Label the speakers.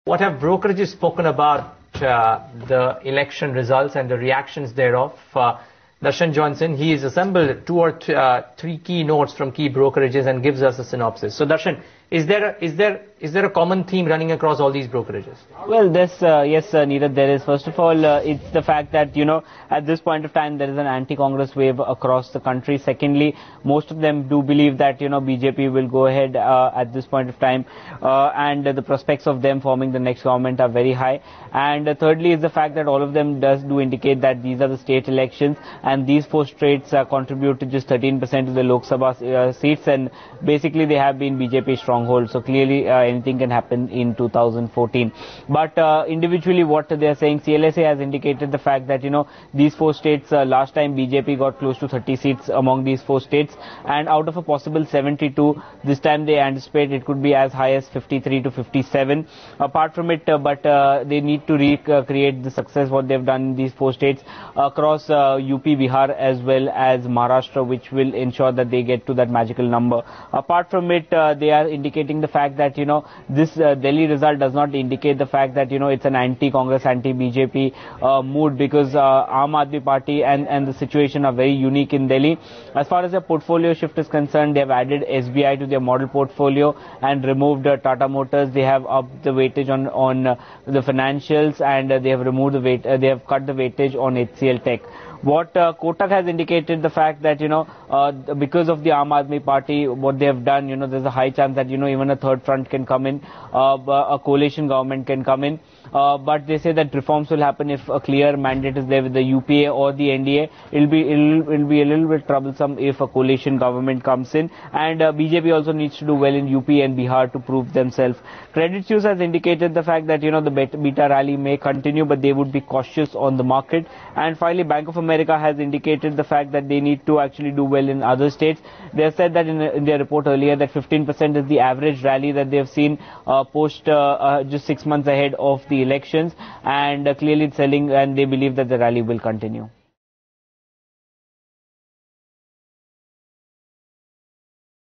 Speaker 1: What have brokerages spoken about the election results and the reactions thereof? Darshan Johnson, he has assembled two or three key notes from key brokerages and gives us a synopsis. So Darshan, is there a common theme running across all these brokerages?
Speaker 2: Well, yes, Neeraj, there is. First of all, it's the fact that, at this point of time, there is an anti-Congress wave across the country. Secondly, most of them do believe that, BJP will go ahead at this point of time, and the prospects of them forming the next government are very high. And thirdly is the fact that all of them do indicate that these are the state elections, and these four states contribute to just 13% of the Lok Sabha seats, and basically they have been BJP stronghold. So clearly anything can happen in 2014. But individually what they are saying, CLSA has indicated the fact that, these four states, last time BJP got close to 30 seats among these four states, and out of a possible 72, this time they anticipate it could be as high as 53 to 57. Apart from it, but they need to recreate the success what they've done in these four states across UP, Bihar as well as Maharashtra, which will ensure that they get to that magical number. Apart from it, they are indicating the fact that, this Delhi result does not indicate the fact that, it's an anti-Congress, anti-BJP mood, because Aam Aadmi Party and the situation are very unique in Delhi. As far as their portfolio shift is concerned, they have added SBI to their model portfolio and removed Tata Motors. They have upped the weightage on the financials, and they have removed the they have cut the weightage on HCL Tech. What Kotak has indicated the fact that, because of the Aam Aadmi Party, what they have done, there's a high chance that, even a third front can come in, a coalition government can come in. But they say that reforms will happen if a clear mandate is there with the UPA or the NDA. It'll be a little bit troublesome if a coalition government comes in. And BJP also needs to do well in UP and Bihar to prove themselves. Credit Suisse has indicated the fact that, the beta rally may continue, but they would be cautious on the market. And finally, Bank of America has indicated the fact that they need to actually do well in other states. They have said that in their report earlier that 15% is the average rally that they have seen post just 6 months ahead of the elections, and clearly it's selling, and they believe that the rally will continue.